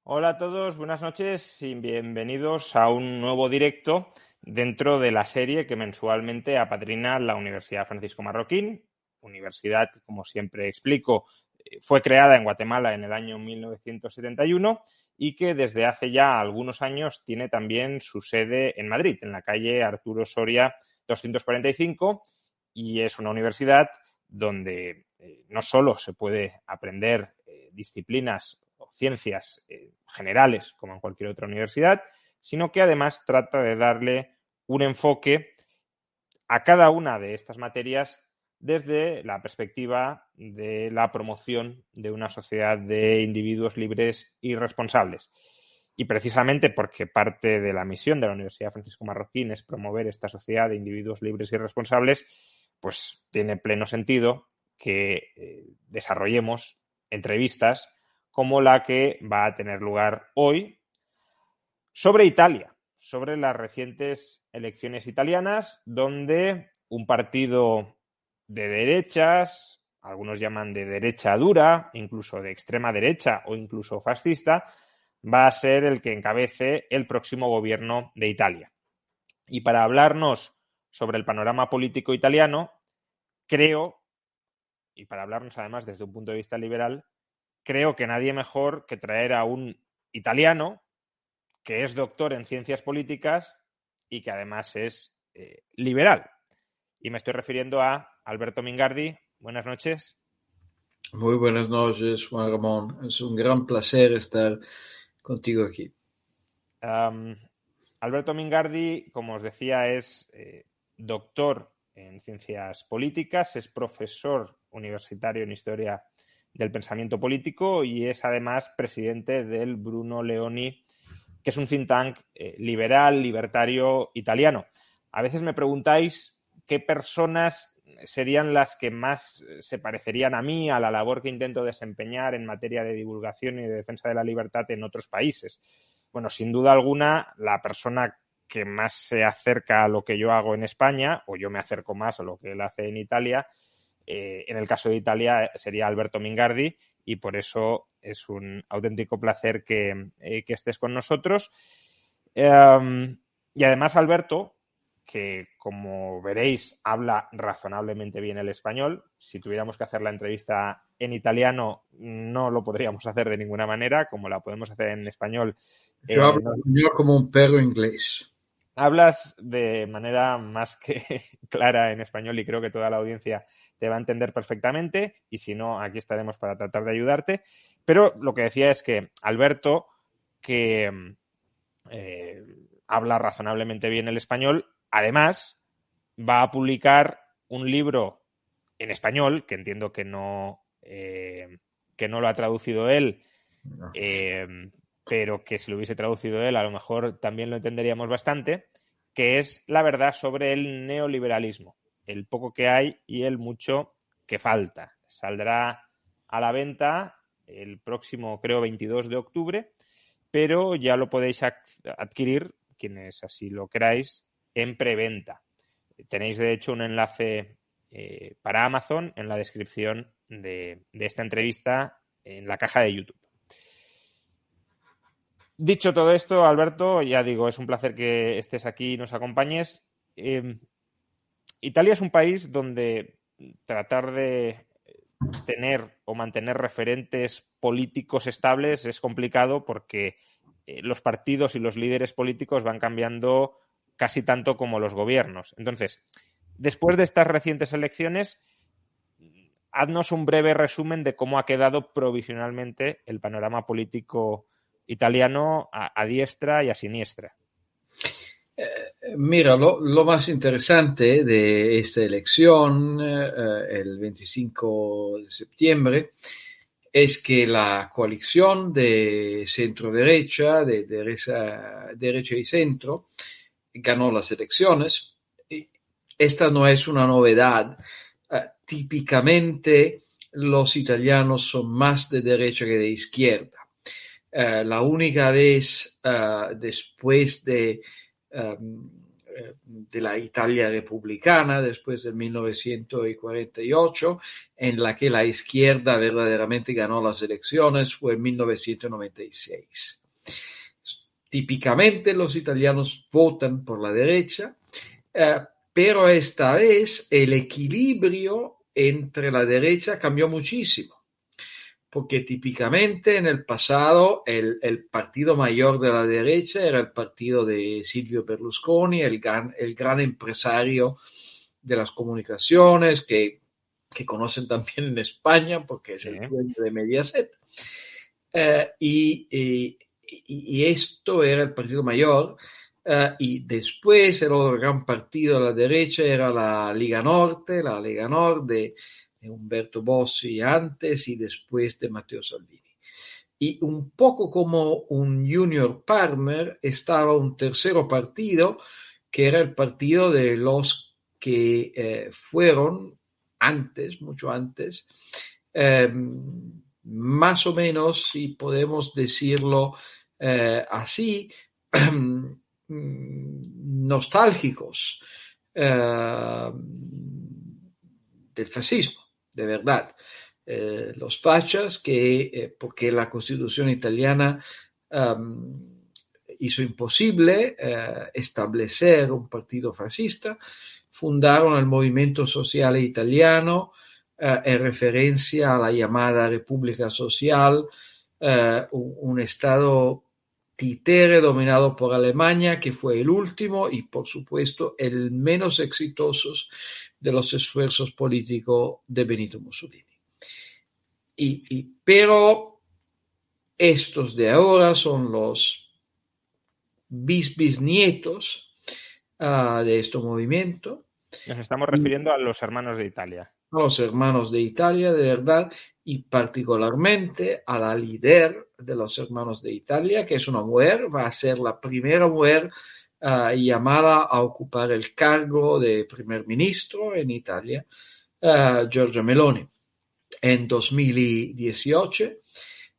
Hola a todos, buenas noches y bienvenidos a un nuevo directo dentro de la serie que mensualmente apadrina la Universidad Francisco Marroquín, universidad que, como siempre explico, fue creada en Guatemala en el año 1971 y que desde hace ya algunos años tiene también su sede en Madrid, en la calle Arturo Soria 245, y es una universidad donde no solo se puede aprender disciplinas o ciencias generales, como en cualquier otra universidad, sino que además trata de darle un enfoque a cada una de estas materias desde la perspectiva de la promoción de una sociedad de individuos libres y responsables. Y precisamente porque parte de la misión de la Universidad Francisco Marroquín es promover esta sociedad de individuos libres y responsables, pues tiene pleno sentido que desarrollemos entrevistas como la que va a tener lugar hoy sobre Italia, sobre las recientes elecciones italianas, donde un partido de derechas, algunos llaman de derecha dura, incluso de extrema derecha o incluso fascista, va a ser el que encabece el próximo gobierno de Italia. Y para hablarnos sobre el panorama político italiano, creo, y para hablarnos además desde un punto de vista liberal, creo que nadie mejor que traer a un italiano que es doctor en ciencias políticas y que además es liberal. Y me estoy refiriendo a Alberto Mingardi. Buenas noches. Muy buenas noches, Juan Ramón. Es un gran placer estar contigo aquí. Alberto Mingardi, como os decía, es doctor en ciencias políticas, es profesor universitario en historia del pensamiento político y es además presidente del Bruno Leoni, que es un think tank liberal, libertario italiano. A veces me preguntáis qué personas serían las que más se parecerían a mí, a la labor que intento desempeñar en materia de divulgación y de defensa de la libertad en otros países. Bueno, sin duda alguna, la persona que más se acerca a lo que yo hago en España, o yo me acerco más a lo que él hace en Italia, en el caso de Italia sería Alberto Mingardi, y por eso es un auténtico placer que estés con nosotros. Y además, Alberto, que como veréis habla razonablemente bien el español. Si tuviéramos que hacer la entrevista en italiano, no lo podríamos hacer de ninguna manera, como la podemos hacer en español. Yo hablo No, español como un perro inglés. hablas de manera más que clara en español y creo que toda la audiencia te va a entender perfectamente, y si no, aquí estaremos para tratar de ayudarte. Pero lo que decía es que Alberto, que habla razonablemente bien el español, además va a publicar un libro en español, que entiendo que no lo ha traducido él, No. pero que si lo hubiese traducido él a lo mejor también lo entenderíamos bastante, que es La verdad sobre el neoliberalismo, el poco que hay y el mucho que falta. Saldrá a la venta el próximo, creo, 22 de octubre, pero ya lo podéis adquirir, quienes así lo queráis, en preventa. Tenéis, de hecho, un enlace para Amazon en la descripción de esta entrevista en la caja de YouTube. Dicho todo esto, Alberto, ya digo, es un placer que estés aquí y nos acompañes. Italia es un país donde tratar de tener o mantener referentes políticos estables es complicado porque los partidos y los líderes políticos van cambiando casi tanto como los gobiernos. Entonces, después de estas recientes elecciones, haznos un breve resumen de cómo ha quedado provisionalmente el panorama político italiano a diestra y a siniestra. Mira, lo más interesante de esta elección, el 25 de septiembre, es que la coalición de centro-derecha, de derecha y centro, ganó las elecciones. Esta no es una novedad. Típicamente los italianos son más de derecha que de izquierda. La única vez después de de la Italia republicana después de 1948, en la que la izquierda verdaderamente ganó las elecciones, fue en 1996. Típicamente los italianos votan por la derecha, pero esta vez el equilibrio entre la derecha cambió muchísimo, porque típicamente en el pasado el partido mayor de la derecha era el partido de Silvio Berlusconi, el gran empresario de las comunicaciones que conocen también en España porque es el dueño de Mediaset. Y esto era el partido mayor. Y después el otro gran partido de la derecha era la Lega Nord de Umberto Bossi antes y después de Matteo Salvini. Y un poco como un junior partner estaba un tercero partido que era el partido de los que fueron antes, mucho antes, más o menos, si podemos decirlo así, nostálgicos del fascismo, de verdad. Los fachas porque la Constitución italiana hizo imposible establecer un partido fascista, fundaron el movimiento sociale italiano en referencia a la llamada República Social, un estado títere dominado por Alemania, que fue el último y, por supuesto, el menos exitoso de los esfuerzos políticos de Benito Mussolini. Pero estos de ahora son los bisnietos de este movimiento. Nos estamos refiriendo a los hermanos de Italia. A los hermanos de Italia, de verdad, y particularmente a la líder de los hermanos de Italia, que es una mujer, va a ser la primera mujer llamada a ocupar el cargo de primer ministro en Italia, Giorgia Meloni. En 2018,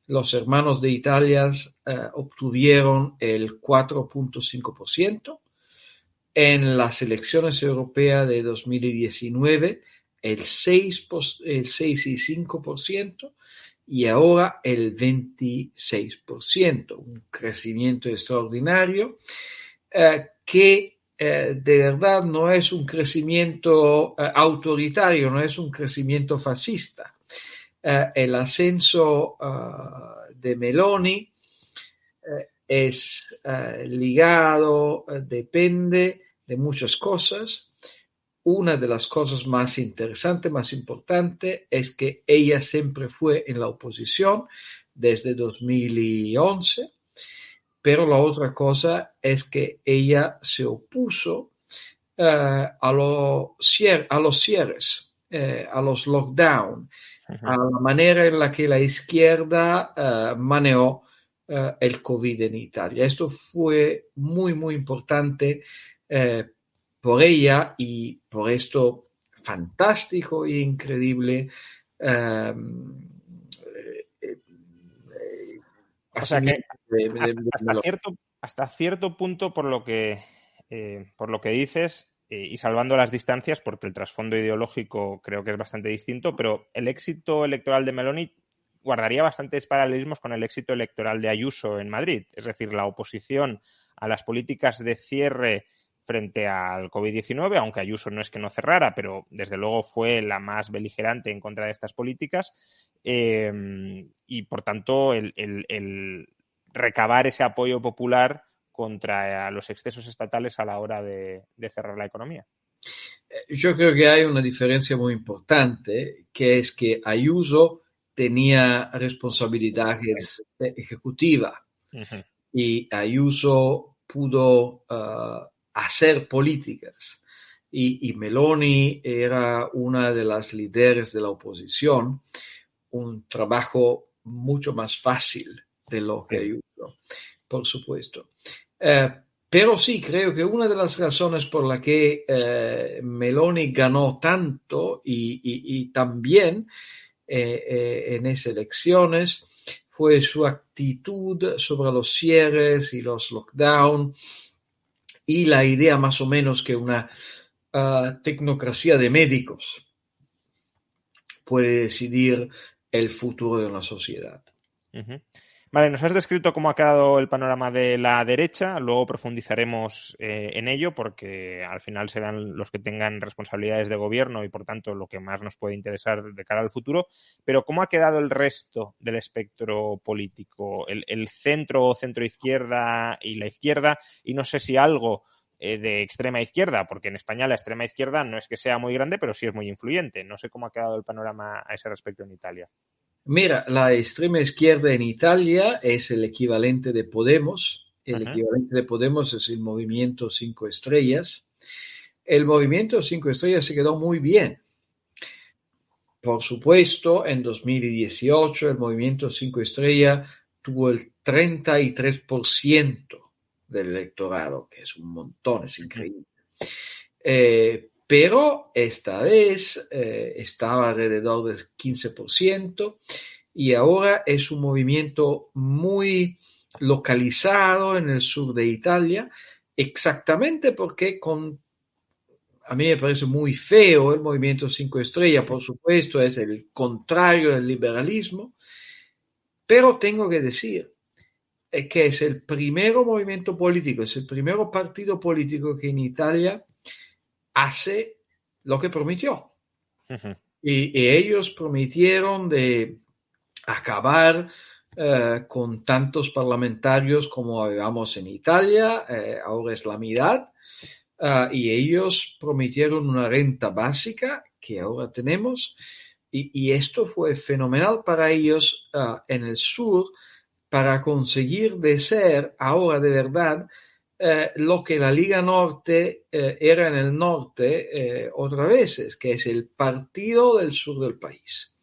los hermanos de Italia obtuvieron el 4.5%. En las elecciones europeas de 2019, el 6,5% y ahora el 26%, un crecimiento extraordinario que de verdad no es un crecimiento autoritario, no es un crecimiento fascista. El ascenso de Meloni es ligado, depende de muchas cosas. Una de las cosas más interesantes, más importantes, es que ella siempre fue en la oposición desde 2011, pero la otra cosa es que ella se opuso a los cierres, a los lockdown, a la manera en la que la izquierda manejó el COVID en Italia. Esto fue muy, muy importante por ella y por esto fantástico e increíble. O sea que hasta cierto punto, por lo que dices, y salvando las distancias, porque el trasfondo ideológico creo que es bastante distinto, pero el éxito electoral de Meloni guardaría bastantes paralelismos con el éxito electoral de Ayuso en Madrid. Es decir, la oposición a las políticas de cierre frente al COVID-19, aunque Ayuso no es que no cerrara, pero desde luego fue la más beligerante en contra de estas políticas, y por tanto el recabar ese apoyo popular contra los excesos estatales a la hora de cerrar la economía. Yo creo que hay una diferencia muy importante, que es que Ayuso tenía responsabilidades ejecutivas y Ayuso pudo hacer políticas y Meloni era una de las líderes de la oposición, un trabajo mucho más fácil de lo que Ayuso, por supuesto. Pero sí, creo que una de las razones por la que Meloni ganó tanto y también en esas elecciones fue su actitud sobre los cierres y los lockdown y la idea más o menos que una tecnocracia de médicos puede decidir el futuro de una sociedad. Ujú. Vale, nos has descrito cómo ha quedado el panorama de la derecha, luego profundizaremos en ello porque al final serán los que tengan responsabilidades de gobierno y por tanto lo que más nos puede interesar de cara al futuro, pero ¿cómo ha quedado el resto del espectro político? El centro, centro izquierda y la izquierda, y no sé si algo de extrema izquierda, porque en España la extrema izquierda no es que sea muy grande, pero sí es muy influyente. No sé cómo ha quedado el panorama a ese respecto en Italia. Mira, la extrema izquierda en Italia es el equivalente de Podemos. El Ujú. equivalente de Podemos es el movimiento Cinco Estrellas. El movimiento Cinco Estrellas se quedó muy bien. Por supuesto, en 2018 el movimiento Cinco Estrellas tuvo el 33% del electorado, que es un montón, es Ujú. increíble. Pero esta vez estaba alrededor del 15% y ahora es un movimiento muy localizado en el sur de Italia, exactamente porque a mí me parece muy feo el movimiento Cinco Estrellas, por supuesto, es el contrario del liberalismo, pero tengo que decir que es el primer movimiento político, es el primer partido político que en Italia hace lo que prometió. Ujú. Y ellos prometieron de acabar con tantos parlamentarios como habíamos en Italia, ahora es la mitad, y ellos prometieron una renta básica que ahora tenemos, y esto fue fenomenal para ellos en el sur para conseguir de ser ahora de verdad lo que la Liga Norte era en el norte otras veces, que es el partido del sur del país.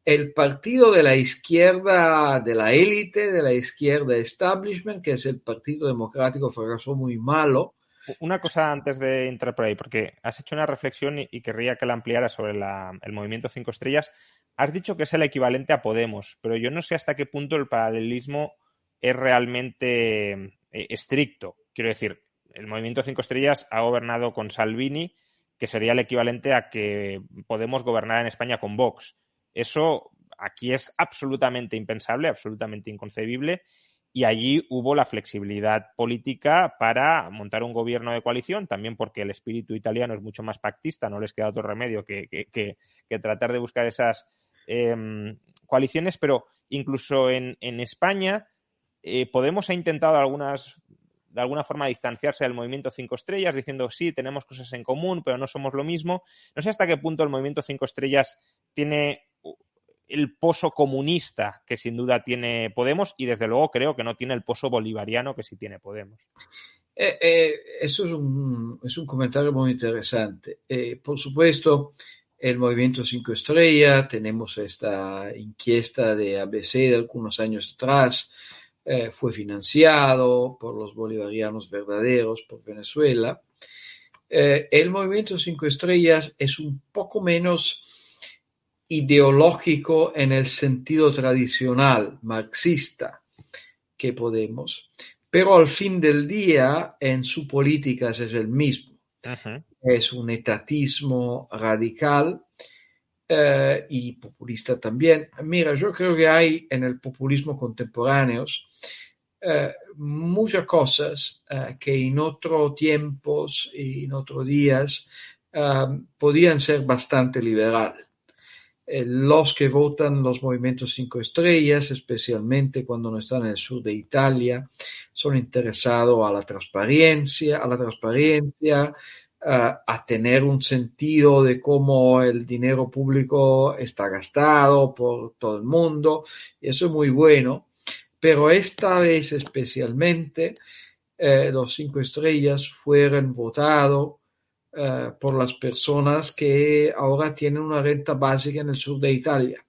El partido de la izquierda, de la élite, de la izquierda establishment, que es el Partido Democrático, fracasó muy malo. Una cosa antes de entrar por ahí, porque has hecho una reflexión y querría que la ampliara sobre el movimiento Cinco Estrellas. Has dicho que es el equivalente a Podemos, pero yo no sé hasta qué punto el paralelismo es realmente estricto. Quiero decir, el movimiento Cinco Estrellas ha gobernado con Salvini, que sería el equivalente a que Podemos gobernar en España con Vox. Eso aquí es absolutamente impensable, absolutamente inconcebible y allí hubo la flexibilidad política para montar un gobierno de coalición, también porque el espíritu italiano es mucho más pactista, no les queda otro remedio que tratar de buscar esas coaliciones, pero incluso en España Podemos ha intentado de alguna forma distanciarse del movimiento Cinco Estrellas, diciendo sí, tenemos cosas en común, pero no somos lo mismo. No sé hasta qué punto el movimiento Cinco Estrellas tiene el pozo comunista que sin duda tiene Podemos y desde luego creo que no tiene el pozo bolivariano que sí tiene Podemos. Eso es un comentario muy interesante. Por supuesto, el movimiento Cinco Estrellas, tenemos esta inquiesta de ABC de algunos años atrás, fue financiado por los bolivarianos verdaderos, por Venezuela. El movimiento Cinco Estrellas es un poco menos ideológico en el sentido tradicional marxista que Podemos, pero al fin del día en su política es el mismo. Uh-huh. Es un etatismo radical y populista también. Mira, yo creo que hay en el populismo contemporáneo muchas cosas que en otros tiempos y en otros días podían ser bastante liberales. Los que votan los movimientos Cinco Estrellas, especialmente cuando no están en el sur de Italia, son interesados a la transparencia, a tener un sentido de cómo el dinero público está gastado por todo el mundo. Y eso es muy bueno, pero esta vez especialmente los Cinco Estrellas fueron votados por las personas que ahora tienen una renta básica en el sur de Italia.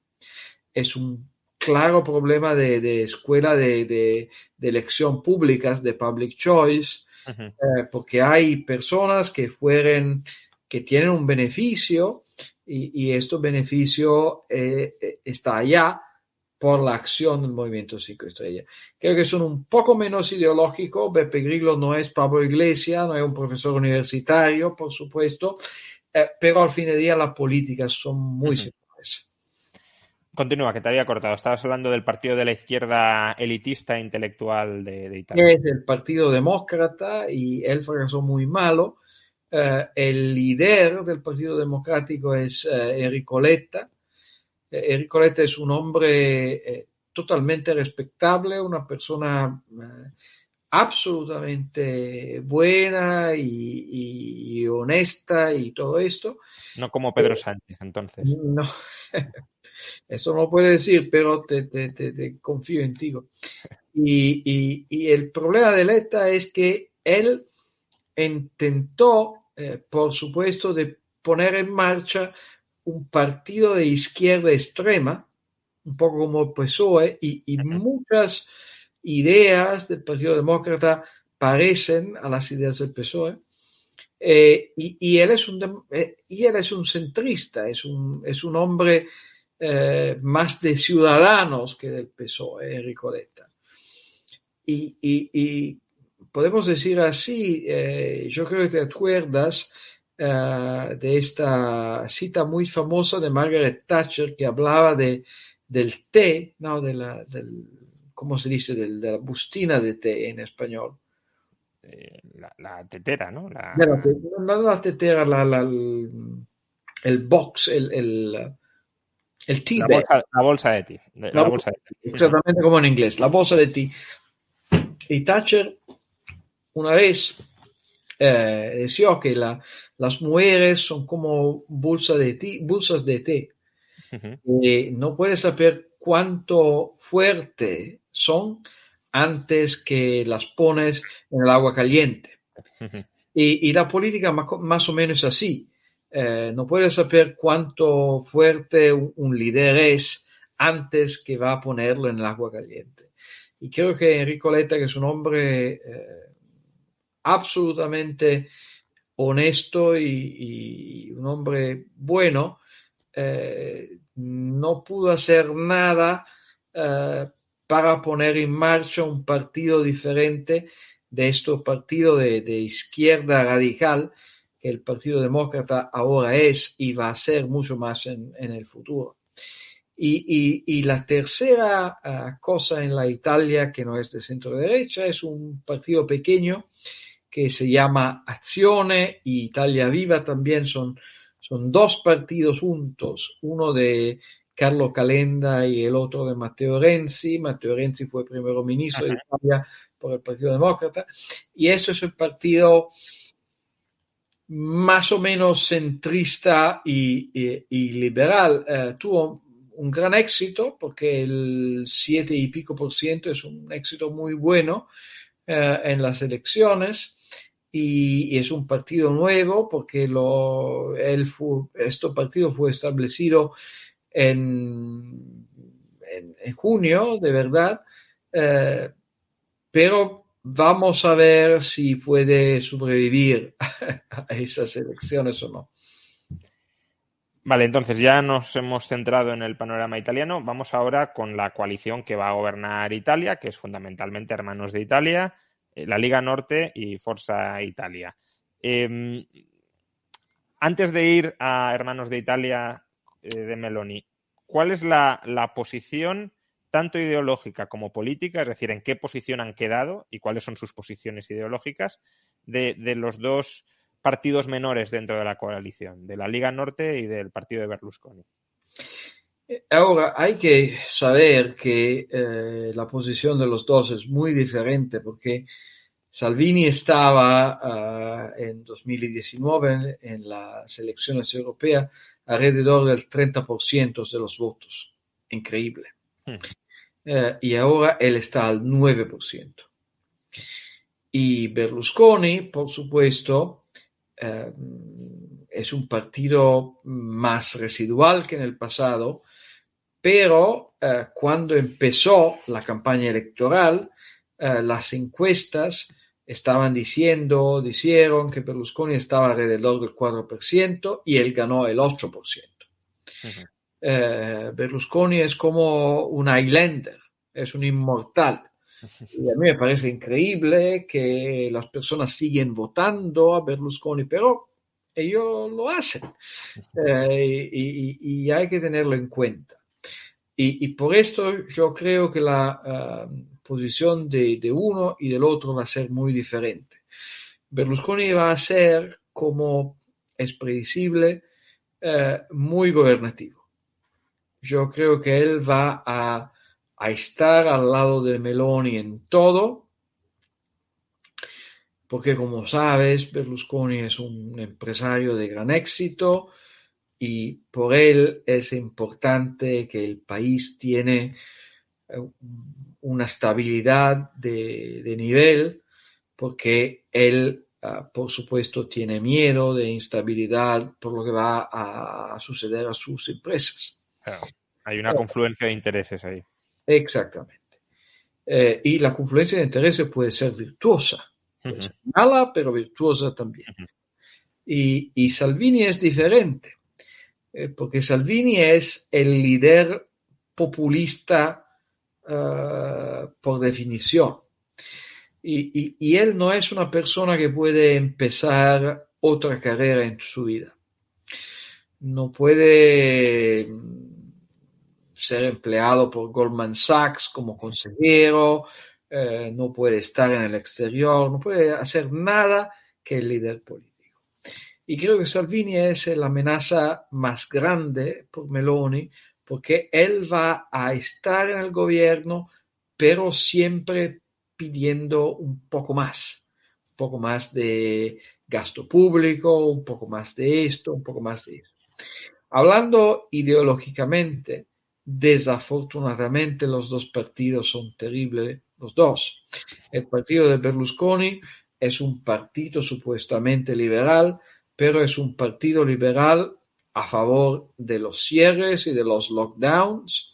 Es un claro problema de escuela de elección públicas, de public choice, Uh-huh. porque hay personas que tienen un beneficio y este beneficio está allá, por la acción del Movimiento 5 Estrellas. Creo que son un poco menos ideológicos. Beppe Grillo no es Pablo Iglesias, no es un profesor universitario, por supuesto, pero al fin del día las políticas son muy similares. Continúa, que te había cortado. Estabas hablando del partido de la izquierda elitista e intelectual de Italia. Es el Partido Demócrata y él fracasó muy malo. El líder del Partido Democrático es Enrico Letta. Enrico Letta es un hombre totalmente respetable, una persona absolutamente buena y honesta y todo esto. No como Pedro Sánchez, entonces. No, eso no lo puedo decir, pero te confío en ti. Y el problema de Letta es que él intentó, por supuesto, de poner en marcha un partido de izquierda extrema, un poco como el PSOE, y muchas ideas del Partido Demócrata parecen a las ideas del PSOE. Y él es un centrista, es un hombre más de Ciudadanos que del PSOE, Enrico Letta. Y podemos decir así, yo creo que te acuerdas de esta cita muy famosa de Margaret Thatcher que hablaba del té, ¿no? ¿Cómo se dice? De la bustina de té en español. La tetera, ¿no? No la tetera, el box, el tea bag. La bolsa de té. La bolsa de té. Exactamente como en inglés, la bolsa de té. Y Thatcher una vez decía que las mujeres son como bolsas de té. No puedes saber cuánto fuerte son antes que las pones en el agua caliente. Y la política más o menos así. No puedes saber cuánto fuerte un líder es antes que va a ponerlo en el agua caliente. Y creo que Enrico Letta, que es un hombre absolutamente honesto y un hombre bueno, no pudo hacer nada para poner en marcha un partido diferente de estos partidos de izquierda radical que el Partido Demócrata ahora es y va a ser mucho más en el futuro. Y la tercera cosa en la Italia que no es de centro derecha es un partido pequeño que se llama Azione y Italia Viva también son dos partidos juntos, uno de Carlo Calenda y el otro de Matteo Renzi. Matteo Renzi fue primero ministro de Italia por el Partido Demócrata y eso es un partido más o menos centrista y liberal. Tuvo un gran éxito porque el 7 y pico % es un éxito muy bueno en las elecciones. Y es un partido nuevo porque este partido fue establecido en junio, de verdad, pero vamos a ver si puede sobrevivir a esas elecciones o no. Vale, entonces ya nos hemos centrado en el panorama italiano. Vamos ahora con la coalición que va a gobernar Italia, que es fundamentalmente Hermanos de Italia, la Liga Norte y Forza Italia. Antes de ir a Hermanos de Italia de Meloni, ¿cuál es la posición tanto ideológica como política? Es decir, ¿en qué posición han quedado y cuáles son sus posiciones ideológicas de los dos partidos menores dentro de la coalición, de la Liga Norte y del partido de Berlusconi? Ahora, hay que saber que la posición de los dos es muy diferente porque Salvini estaba en 2019 en las elecciones europeas alrededor del 30% de los votos. Increíble. Y ahora él está al 9%. Y Berlusconi, por supuesto, es un partido más residual que en el pasado, pero cuando empezó la campaña electoral, las encuestas dijeron que Berlusconi estaba alrededor del 4% y él ganó el 8%. Berlusconi es como un Highlander, es un inmortal. Y a mí me parece increíble que las personas siguen votando a Berlusconi, pero ellos lo hacen y hay que tenerlo en cuenta. Y por esto yo creo que la posición de uno y del otro va a ser muy diferente. Berlusconi va a ser, como es predecible, muy gobernativo. Yo creo que él va a estar al lado de Meloni en todo, porque como sabes, Berlusconi es un empresario de gran éxito y por él es importante que el país tiene una estabilidad de nivel, porque él, por supuesto, tiene miedo de instabilidad por lo que va a suceder a sus empresas. Claro, hay una confluencia de intereses ahí. Exactamente. Y la confluencia de intereses puede ser virtuosa, puede ser mala, pero virtuosa también. Y Salvini es diferente, porque Salvini es el líder populista por definición. Y él no es una persona que puede empezar otra carrera en su vida. No puede ser empleado por Goldman Sachs como consejero, no puede estar en el exterior, no puede hacer nada que el líder político. Y creo que Salvini es la amenaza más grande por Meloni, porque él va a estar en el gobierno, pero siempre pidiendo un poco más de gasto público, un poco más de esto, un poco más de eso. Hablando ideológicamente, desafortunadamente los dos partidos son terribles, los dos. El partido de Berlusconi es un partido supuestamente liberal, pero es un partido liberal a favor de los cierres y de los lockdowns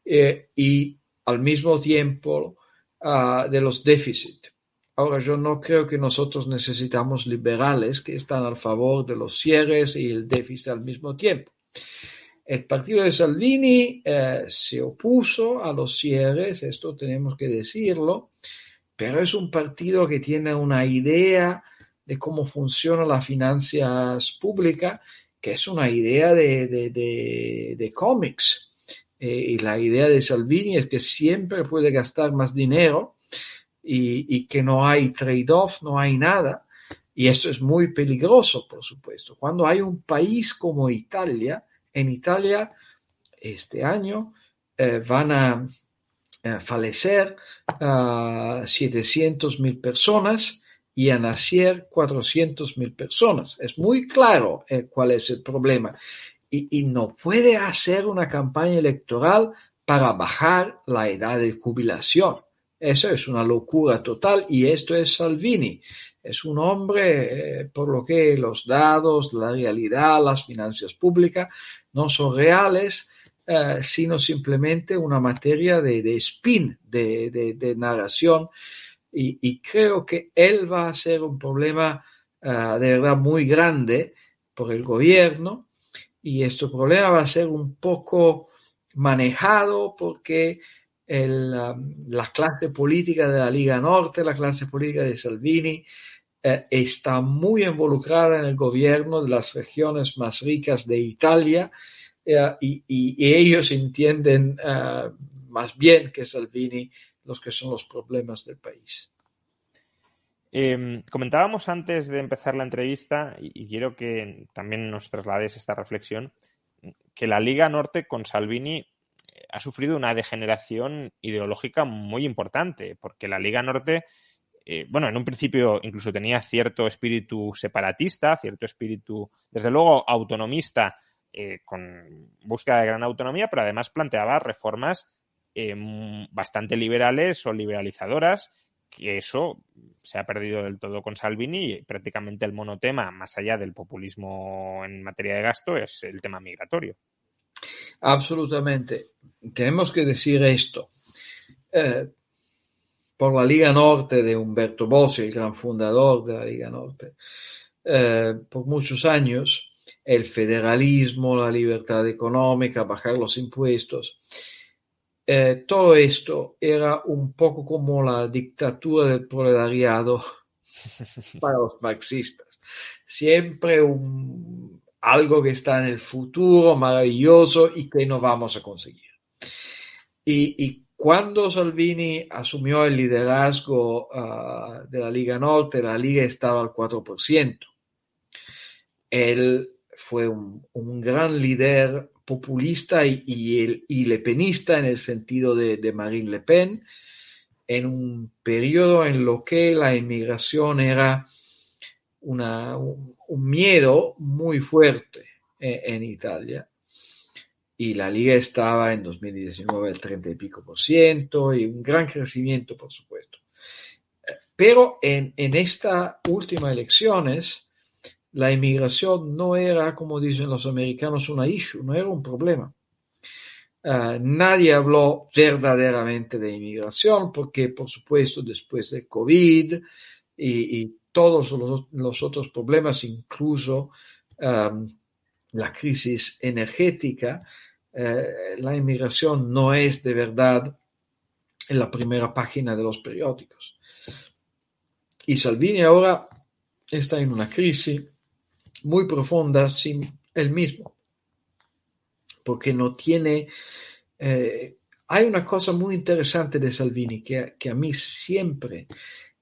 y al mismo tiempo de los déficits. Ahora, yo no creo que nosotros necesitamos liberales que están a favor de los cierres y el déficit al mismo tiempo. El partido de Salvini se opuso a los cierres, esto tenemos que decirlo, pero es un partido que tiene una idea de cómo funcionan las finanzas públicas, que es una idea de cómics. Y la idea de Salvini es que siempre puede gastar más dinero y que no hay trade-off, no hay nada. Y esto es muy peligroso, por supuesto. Cuando hay un país como Italia, en Italia este año van a fallecer 700.000 personas y a nacer 400.000 personas. Es muy claro cuál es el problema. Y no puede hacer una campaña electoral para bajar la edad de jubilación. Eso es una locura total y esto es Salvini. Es un hombre, por lo que los datos, la realidad, las finanzas públicas no son reales, sino simplemente una materia de spin, de narración. Y creo que él va a ser un problema de verdad muy grande por el gobierno y este problema va a ser un poco manejado porque la clase política de la Liga Norte, la clase política de Salvini, está muy involucrada en el gobierno de las regiones más ricas de Italia y ellos entienden más bien que Salvini los que son los problemas del país. Comentábamos antes de empezar la entrevista, y quiero que también nos traslades esta reflexión, que la Liga Norte con Salvini ha sufrido una degeneración ideológica muy importante, porque la Liga Norte, en un principio incluso tenía cierto espíritu separatista, cierto espíritu, desde luego, autonomista, con búsqueda de gran autonomía, pero además planteaba reformas bastante liberales o liberalizadoras, que eso se ha perdido del todo con Salvini y prácticamente el monotema, más allá del populismo en materia de gasto, es el tema migratorio. Absolutamente. Tenemos que decir esto. Por la Liga Norte de Umberto Bossi, el gran fundador de la Liga Norte, por muchos años el federalismo, la libertad económica, bajar los impuestos. Todo esto era un poco como la dictadura del proletariado para los marxistas. Siempre algo que está en el futuro, maravilloso y que no vamos a conseguir. Y cuando Salvini asumió el liderazgo de la Liga Norte, la Liga estaba al 4%. Él fue un gran líder populista y lepenista en el sentido de Marine Le Pen, en un periodo en lo que la inmigración era un miedo muy fuerte en Italia. Y la Liga estaba en 2019 al 30 y pico por ciento y un gran crecimiento, por supuesto. Pero en estas últimas elecciones, la inmigración no era, como dicen los americanos, una issue, no era un problema. Nadie habló verdaderamente de inmigración porque, por supuesto, después del COVID y todos los otros problemas, incluso la crisis energética, la inmigración no es de verdad en la primera página de los periódicos. Y Salvini ahora está en una crisis muy profunda sin él mismo, porque no tiene... hay una cosa muy interesante de Salvini que a mí siempre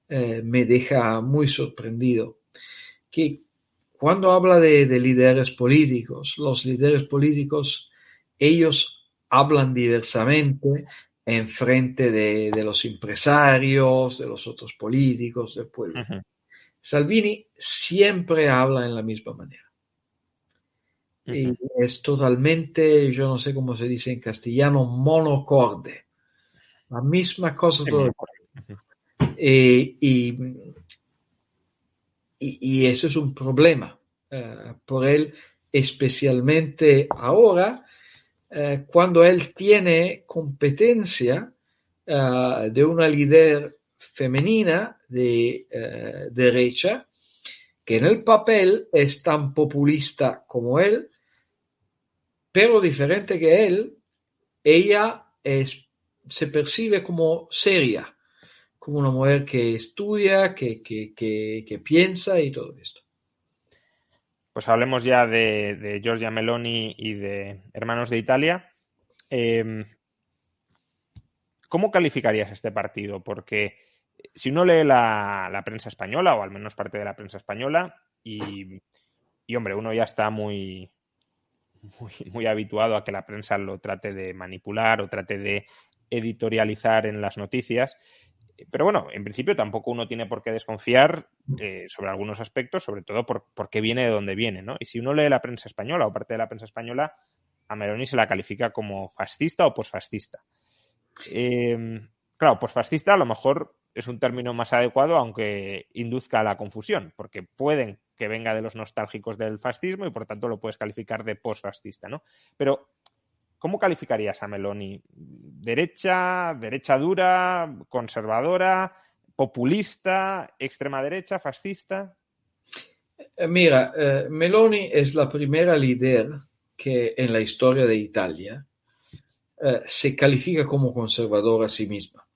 me deja muy sorprendido, que cuando habla de líderes políticos, los líderes políticos, ellos hablan diversamente en frente de los empresarios, de los otros políticos, del pueblo. Uh-huh. Salvini siempre habla en la misma manera. Uh-huh. Y es totalmente, yo no sé cómo se dice en castellano, monocorde. La misma cosa todo el tiempo. Y eso es un problema por él, especialmente ahora, cuando él tiene competencia de una líder femenina de derecha, que en el papel es tan populista como él, pero diferente que él, ella se percibe como seria, como una mujer que estudia, que piensa y todo esto. Pues hablemos ya de Giorgia Meloni y de Hermanos de Italia. ¿Cómo calificarías este partido? Porque si uno lee la prensa española, o al menos parte de la prensa española, y hombre, uno ya está muy habituado a que la prensa lo trate de manipular o trate de editorializar en las noticias. Pero bueno, en principio tampoco uno tiene por qué desconfiar sobre algunos aspectos, sobre todo porque viene de donde viene, ¿no? Y si uno lee la prensa española o parte de la prensa española, a Meloni se la califica como fascista o posfascista. Claro, posfascista a lo mejor es un término más adecuado, aunque induzca a la confusión, porque pueden que venga de los nostálgicos del fascismo y por tanto lo puedes calificar de posfascista, ¿no? Pero ¿cómo calificarías a Meloni? ¿Derecha dura, conservadora, populista, extrema derecha, fascista? Mira, Meloni es la primera líder que en la historia de Italia se califica como conservadora a sí misma.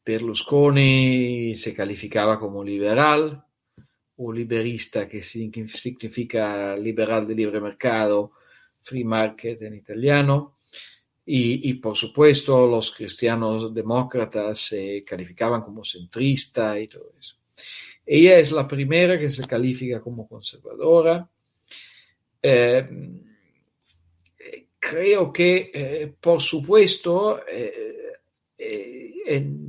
Berlusconi se calificaba como liberal o liberista, que significa liberal de libre mercado, free market en italiano, y por supuesto los cristianos demócratas se calificaban como centrista y todo eso. Ella es la primera que se califica como conservadora. Creo que, por supuesto, en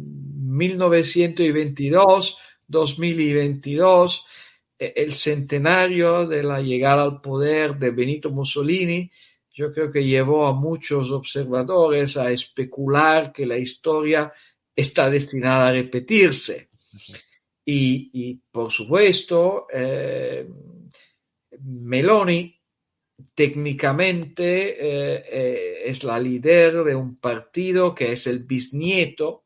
1922, 2022, el centenario de la llegada al poder de Benito Mussolini, yo creo que llevó a muchos observadores a especular que la historia está destinada a repetirse. Y por supuesto, Meloni técnicamente es la líder de un partido que es el bisnieto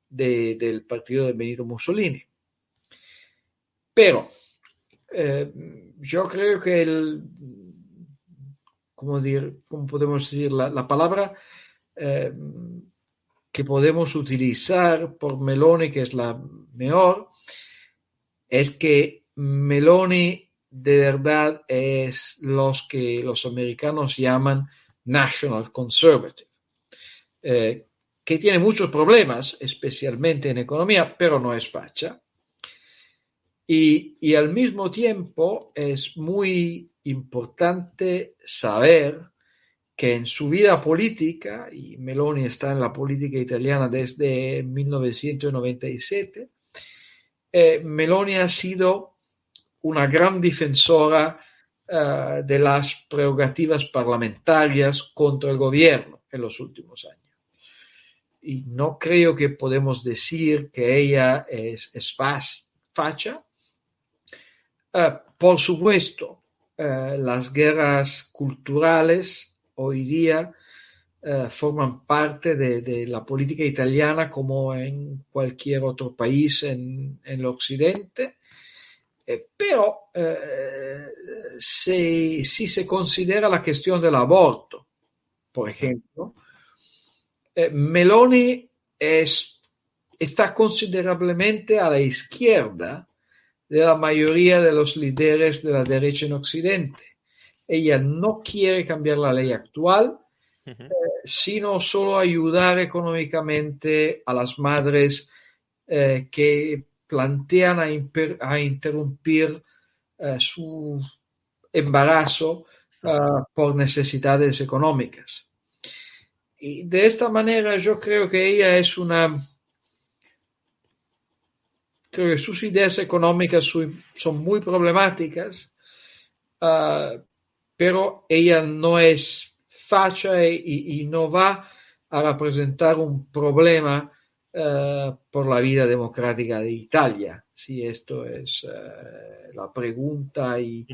del partido de Benito Mussolini. Pero Yo creo que ¿cómo podemos decir? La palabra eh, que podemos utilizar por Meloni, que es la mejor, es que Meloni de verdad es los que los americanos llaman National Conservative, eh, que tiene muchos problemas, especialmente en economía, pero no es facha. Y al mismo tiempo es muy importante saber que en su vida política, y Meloni está en la política italiana desde 1997, Meloni ha sido una gran defensora de las prerrogativas parlamentarias contra el gobierno en los últimos años. Y no creo que podemos decir que ella es facha. Por supuesto, las guerras culturales hoy día forman parte de la política italiana como en cualquier otro país en el occidente, pero si se considera la cuestión del aborto, por ejemplo, Meloni está considerablemente a la izquierda de la mayoría de los líderes de la derecha en Occidente. Ella no quiere cambiar la ley actual, sino solo ayudar económicamente a las madres que plantean a interrumpir su embarazo por necesidades económicas. Y de esta manera yo creo que ella creo que sus ideas económicas son muy problemáticas, pero ella no es facha y no va a representar un problema por la vida democrática de Italia. Si esto es la pregunta y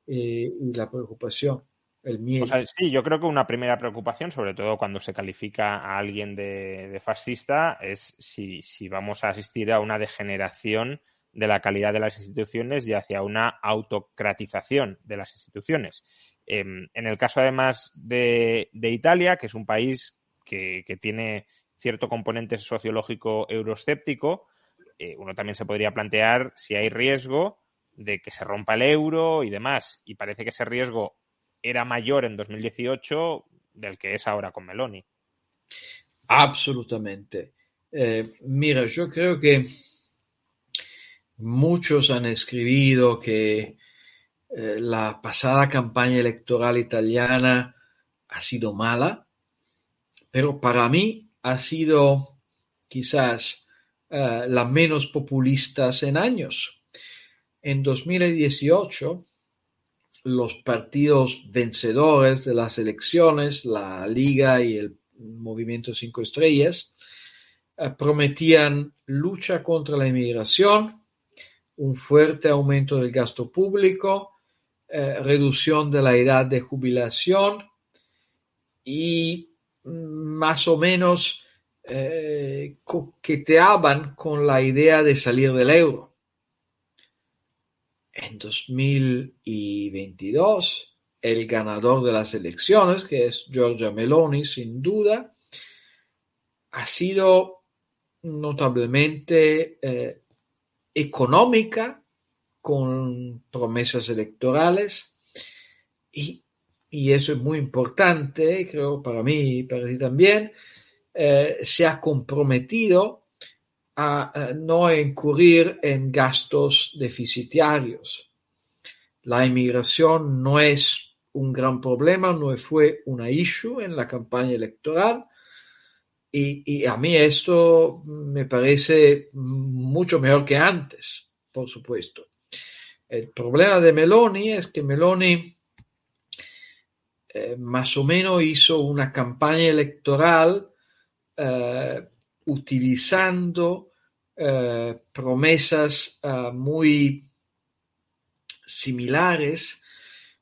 la preocupación, el O miedo. sea, sí, yo creo que una primera preocupación, sobre todo cuando se califica a alguien de fascista, es si vamos a asistir a una degeneración de la calidad de las instituciones y hacia una autocratización de las instituciones. En el caso, además, de Italia, que es un país que tiene cierto componente sociológico euroescéptico, uno también se podría plantear si hay riesgo de que se rompa el euro y demás. Y parece que ese riesgo era mayor en 2018 del que es ahora con Meloni. Absolutamente. Mira, yo creo que muchos han escrito que la pasada campaña electoral italiana ha sido mala, pero para mí ha sido quizás la menos populista en años. En 2018, los partidos vencedores de las elecciones, la Liga y el Movimiento Cinco Estrellas, prometían lucha contra la inmigración, un fuerte aumento del gasto público, reducción de la edad de jubilación y más o menos coqueteaban con la idea de salir del euro. En 2022, el ganador de las elecciones, que es Giorgia Meloni, sin duda, ha sido notablemente económica, con promesas electorales, y eso es muy importante, creo, para mí y para ti también. Se ha comprometido a no incurrir en gastos deficitarios. La inmigración no es un gran problema, no fue una issue en la campaña electoral, y a mí esto me parece mucho mejor que antes, por supuesto. El problema de Meloni es que Meloni más o menos hizo una campaña electoral utilizando promesas muy similares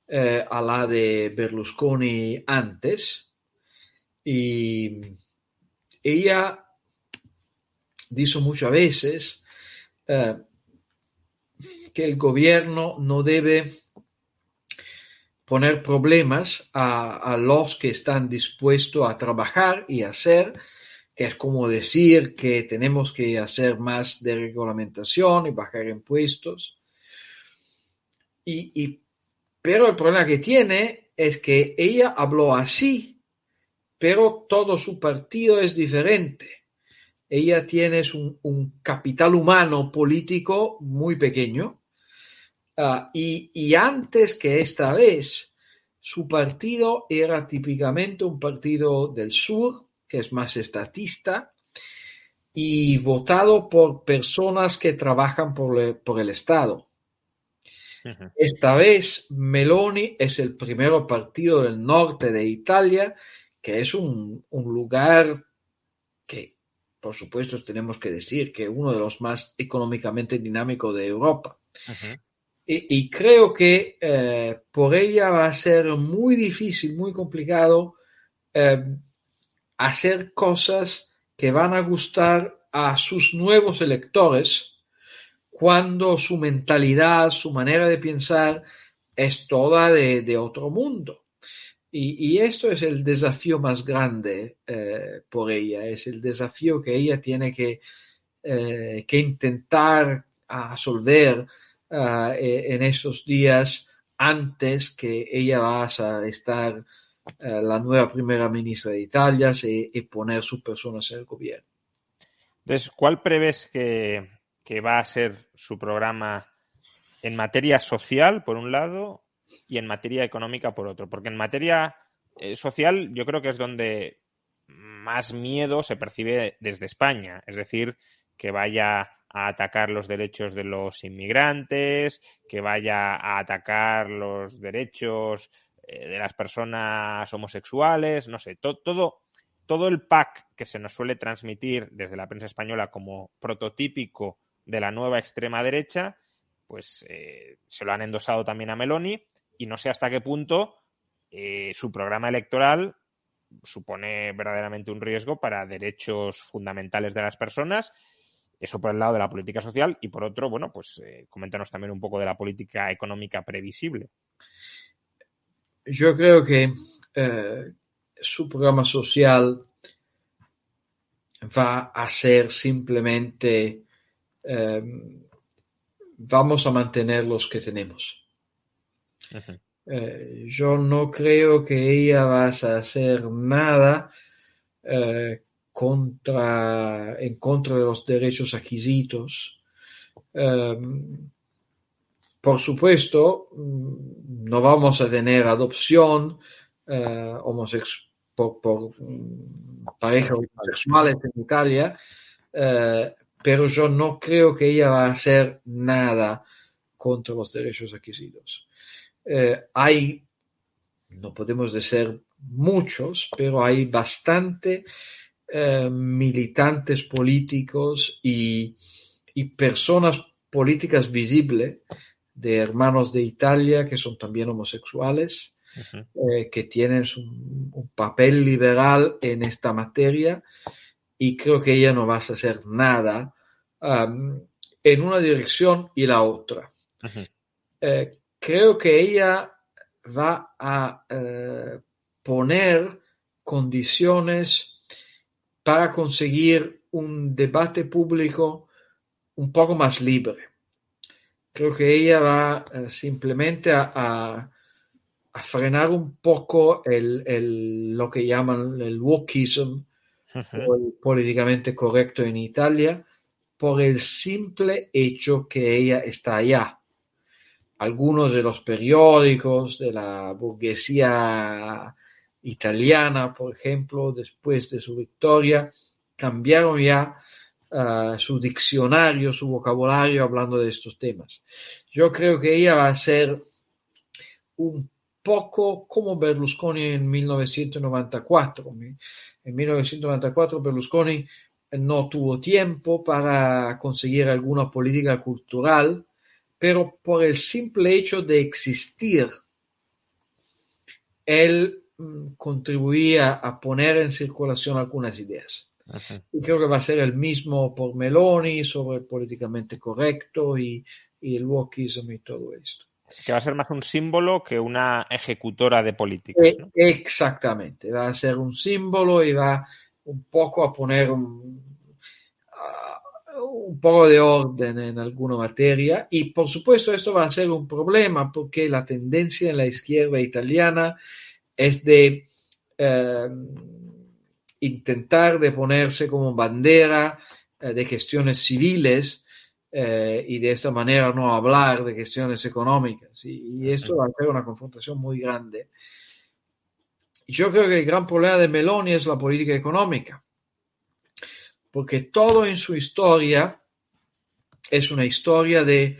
a la de Berlusconi antes, y ella dijo muchas veces que el gobierno no debe poner problemas a los que están dispuestos a trabajar y hacer, que es como decir que tenemos que hacer más de regulamentación y bajar impuestos. Pero el problema que tiene es que ella habló así, pero todo su partido es diferente. Ella tiene un capital humano político muy pequeño. Y antes que esta vez, su partido era típicamente un partido del sur, que es más estatista, y votado por personas que trabajan por el Estado. Ujú. Esta vez Meloni es el primer partido del norte de Italia, que es un lugar que, por supuesto, tenemos que decir que es uno de los más económicamente dinámicos de Europa. Ujú. Y creo que por ella va a ser muy difícil, muy complicado hacer cosas que van a gustar a sus nuevos electores cuando su mentalidad, su manera de pensar es toda de otro mundo. Y esto es el desafío más grande por ella, es el desafío que ella tiene que intentar resolver en esos días antes que ella va a estar la nueva primera ministra de Italia y poner sus personas en el gobierno. Entonces, ¿cuál prevés que va a ser su programa en materia social, por un lado, y en materia económica, por otro? Porque en materia social yo creo que es donde más miedo se percibe desde España. Es decir, que vaya a atacar los derechos de los inmigrantes, que vaya a atacar los derechos de las personas homosexuales, no sé, todo el pack que se nos suele transmitir desde la prensa española como prototípico de la nueva extrema derecha, pues se lo han endosado también a Meloni y no sé hasta qué punto su programa electoral supone verdaderamente un riesgo para derechos fundamentales de las personas. Eso por el lado de la política social y por otro, bueno, pues coméntanos también un poco de la política económica previsible. Yo creo que su programa social va a ser simplemente eh, vamos a mantener los que tenemos. Uh-huh. Yo no creo que ella vaya a hacer nada en contra de los derechos adquisidos. Por supuesto, no vamos a tener adopción por parejas homosexuales en Italia, pero yo no creo que ella va a hacer nada contra los derechos adquiridos. No podemos decir muchos, pero hay bastante militantes políticos y personas políticas visibles de hermanos de Italia que son también homosexuales, que tienen un papel liberal en esta materia y creo que ella no va a hacer nada en una dirección y la otra. Creo que ella va a poner condiciones para conseguir un debate público un poco más libre. Creo que ella va simplemente a frenar un poco lo que llaman el wokeism, o el políticamente correcto en Italia, por el simple hecho que ella está allá. Algunos de los periódicos de la burguesía italiana, por ejemplo, después de su victoria, cambiaron ya su diccionario, su vocabulario hablando de estos temas. Yo creo que ella va a ser un poco como Berlusconi en 1994. En 1994 Berlusconi no tuvo tiempo para conseguir alguna política cultural, pero por el simple hecho de existir, él contribuía a poner en circulación algunas ideas. Y creo que va a ser el mismo por Meloni sobre el políticamente correcto y y el wokismo y todo esto. Que va a ser más un símbolo que una ejecutora de políticas, ¿no? Exactamente, va a ser un símbolo y va un poco a poner un poco de orden en alguna materia, y por supuesto esto va a ser un problema porque la tendencia en la izquierda italiana es de intentar de ponerse como bandera de cuestiones civiles y de esta manera no hablar de cuestiones económicas, y esto va a ser una confrontación muy grande. Yo creo que el gran problema de Meloni es la política económica, porque todo en su historia es una historia de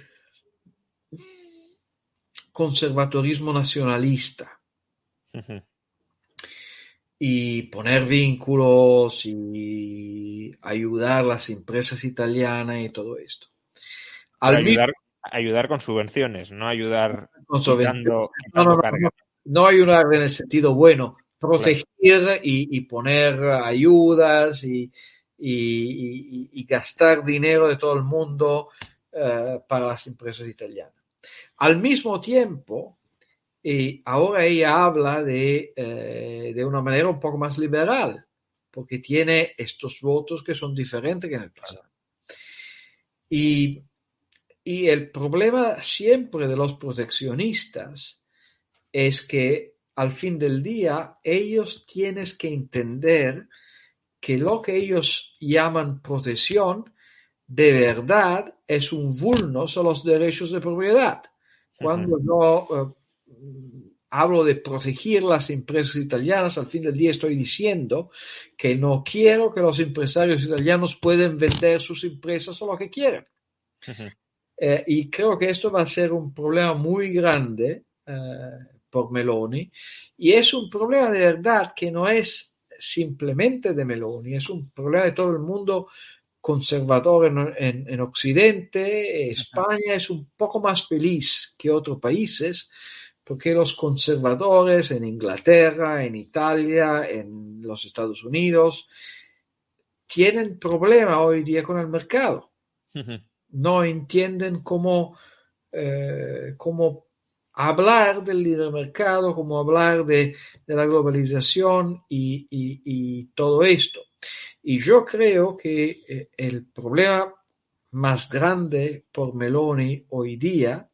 conservadorismo nacionalista y poner vínculos y ayudar a las empresas italianas y todo esto. Pero ayudar con subvenciones, no ayudar quitando carga. No ayudar en el sentido bueno, proteger, claro, y poner ayudas y gastar dinero de todo el mundo para las empresas italianas. Al mismo tiempo, ahora ella habla de una manera un poco más liberal, porque tiene estos votos que son diferentes que en el pasado. Y el problema siempre de los proteccionistas es que al fin del día ellos tienen que entender que lo que ellos llaman protección de verdad es un vulnus a los derechos de propiedad. Cuando yo hablo de proteger las empresas italianas, al fin del día estoy diciendo que no quiero que los empresarios italianos puedan vender sus empresas a lo que quieran. Y creo que esto va a ser un problema muy grande por Meloni, y es un problema de verdad que no es simplemente de Meloni, es un problema de todo el mundo conservador en Occidente. España es un poco más feliz que otros países porque los conservadores en Inglaterra, en Italia, en los Estados Unidos tienen problema hoy día con el mercado. No entienden cómo hablar del libre mercado, cómo hablar de la globalización y todo esto. Y yo creo que el problema más grande por Meloni hoy día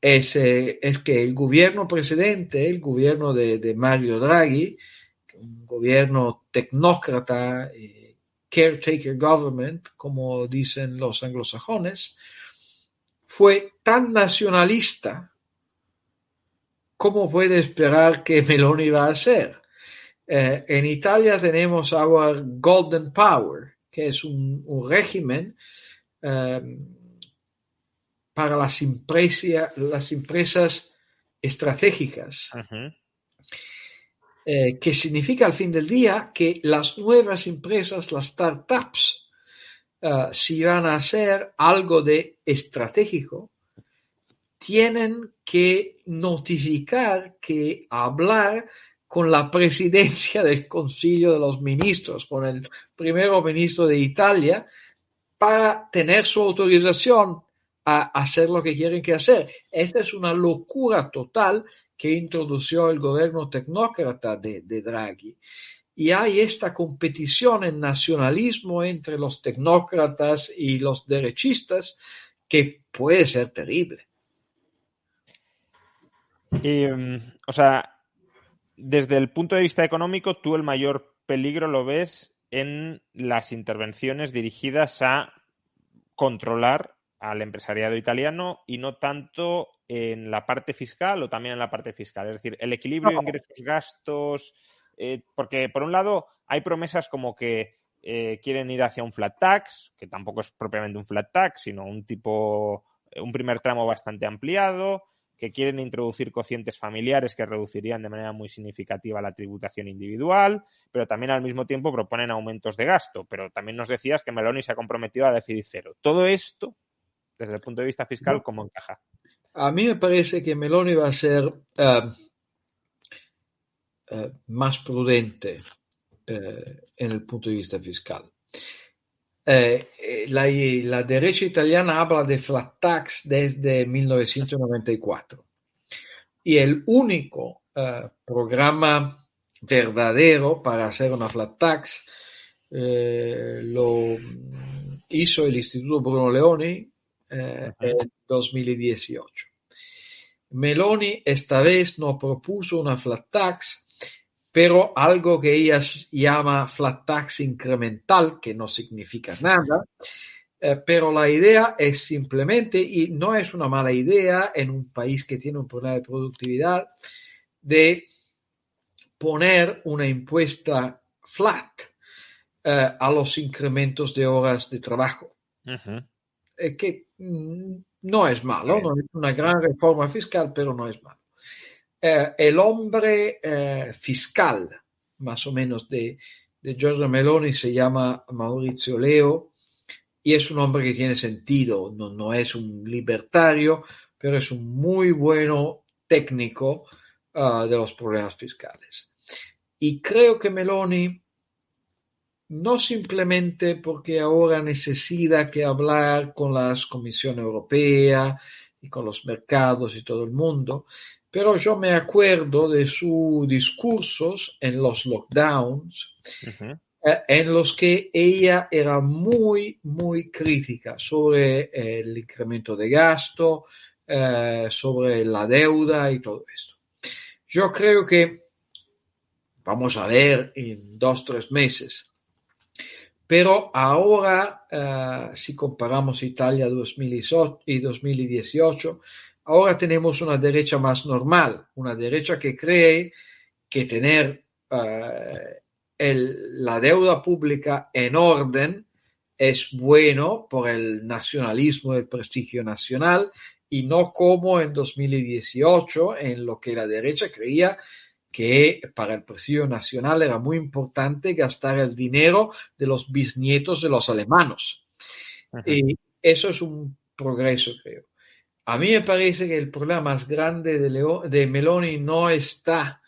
es que el gobierno precedente, el gobierno de Mario Draghi, un gobierno tecnócrata, caretaker government, como dicen los anglosajones, fue tan nacionalista como puede esperar que Meloni va a ser. En Italia tenemos ahora Golden Power, que es un régimen para las empresas estratégicas, que significa al fin del día que las nuevas empresas, las startups, si van a hacer algo de estratégico, tienen que notificar, que hablar con la presidencia del Consejo de los Ministros, con el primer ministro de Italia, para tener su autorización a hacer lo que quieren que hacer. Esta es una locura total que introdujo el gobierno tecnócrata de Draghi. Y hay esta competición en nacionalismo entre los tecnócratas y los derechistas que puede ser terrible. O sea, desde el punto de vista económico, tú el mayor peligro lo ves en las intervenciones dirigidas a controlar al empresariado italiano y no tanto en la parte fiscal o también en la parte fiscal. Es decir, el equilibrio de ingresos-gastos, porque por un lado hay promesas como que quieren ir hacia un flat tax, que tampoco es propiamente un flat tax, sino un primer tramo bastante ampliado, que quieren introducir cocientes familiares que reducirían de manera muy significativa la tributación individual, pero también al mismo tiempo proponen aumentos de gasto. Pero también nos decías que Meloni se ha comprometido a déficit cero. Todo esto, desde el punto de vista fiscal, ¿cómo encaja? A mí me parece que Meloni va a ser más prudente en el punto de vista fiscal. La derecha italiana habla de flat tax desde 1994 y el único programa verdadero para hacer una flat tax lo hizo el Instituto Bruno Leoni en 2018. Meloni esta vez no propuso una flat tax, pero algo que ella llama flat tax incremental, que no significa nada, pero la idea es simplemente, y no es una mala idea en un país que tiene un problema de productividad, de poner una impuesta flat a los incrementos de horas de trabajo. Que no es malo, no es una gran reforma fiscal, pero no es malo. El hombre fiscal, más o menos, de Giorgia Meloni se llama Maurizio Leo y es un hombre que tiene sentido, no es un libertario, pero es un muy bueno técnico de los problemas fiscales. Y creo que Meloni, no simplemente porque ahora necesita que hablar con la Comisión Europea y con los mercados y todo el mundo, pero yo me acuerdo de sus discursos en los lockdowns, en los que ella era muy, muy crítica sobre el incremento de gasto, sobre la deuda y todo esto. Yo creo que vamos a ver en 2 o 3 meses. Pero ahora, si comparamos Italia 2018 y 2018, ahora tenemos una derecha más normal, una derecha que cree que tener la deuda pública en orden es bueno por el nacionalismo, el prestigio nacional, y no como en 2018, en lo que la derecha creía que para el prestigio nacional era muy importante gastar el dinero de los bisnietos de los alemanes. Y eso es un progreso, creo. A mí me parece que el problema más grande de Meloni no está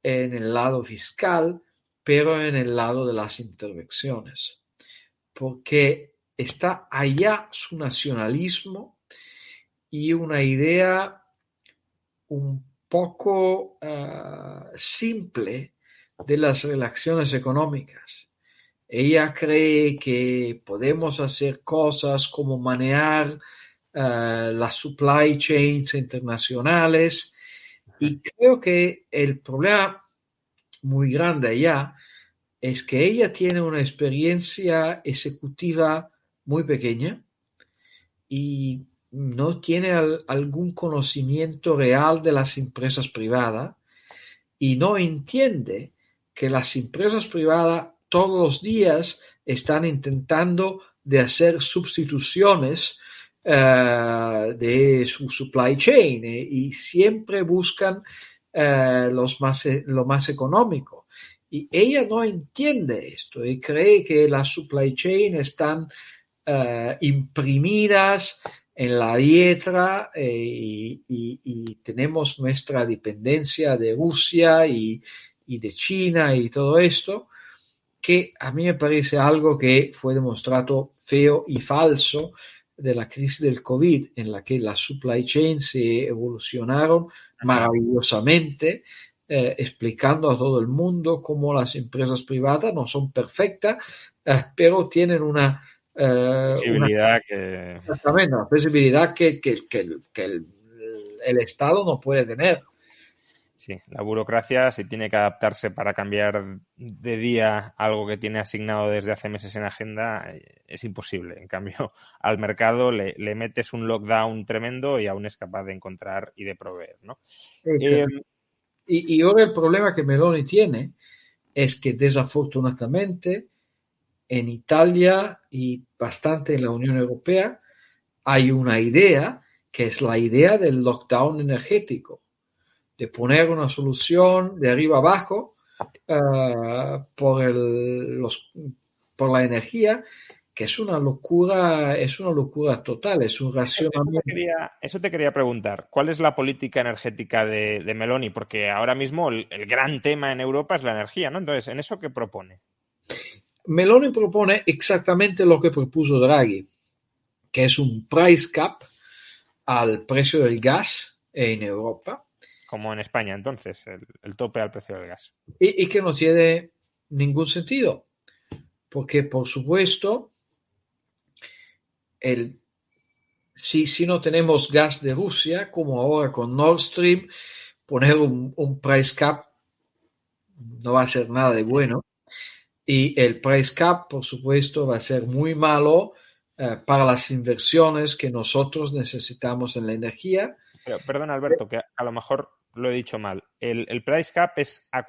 en el lado fiscal, pero en el lado de las intervenciones, porque está allá su nacionalismo y una idea un poco simple de las relaciones económicas. Ella cree que podemos hacer cosas como manejar las supply chains internacionales, y creo que el problema muy grande allá es que ella tiene una experiencia ejecutiva muy pequeña y no tiene algún conocimiento real de las empresas privadas y no entiende que las empresas privadas todos los días están intentando de hacer sustituciones de su supply chain y siempre buscan lo más económico. Y ella no entiende esto y cree que las supply chain están imprimidas en la letra y tenemos nuestra dependencia de Rusia y de China y todo esto, que a mí me parece algo que fue demostrado feo y falso de la crisis del COVID, en la que las supply chains se evolucionaron maravillosamente, explicando a todo el mundo cómo las empresas privadas no son perfectas, pero tienen una visibilidad que... Exactamente, una flexibilidad que el Estado no puede tener. Sí, la burocracia, si tiene que adaptarse para cambiar de día algo que tiene asignado desde hace meses en agenda, es imposible. En cambio, al mercado le metes un lockdown tremendo y aún es capaz de encontrar y de proveer, ¿no? Y ahora el problema que Meloni tiene es que desafortunadamente en Italia y bastante en la Unión Europea hay una idea que es la idea del lockdown energético, de poner una solución de arriba abajo por la energía, que es una locura total, es un racionamiento. Eso te quería preguntar. ¿Cuál es la política energética de Meloni? Porque ahora mismo el gran tema en Europa es la energía, ¿no? Entonces, ¿en eso qué propone? Meloni propone exactamente lo que propuso Draghi, que es un price cap al precio del gas en Europa. Como en España, entonces, el tope al precio del gas. Y que no tiene ningún sentido, porque por supuesto, si no tenemos gas de Rusia, como ahora con Nord Stream, poner un price cap no va a ser nada de bueno. Y el price cap, por supuesto, va a ser muy malo para las inversiones que nosotros necesitamos en la energía. Pero, perdón, Alberto, que a lo mejor lo he dicho mal. ¿El price cap es a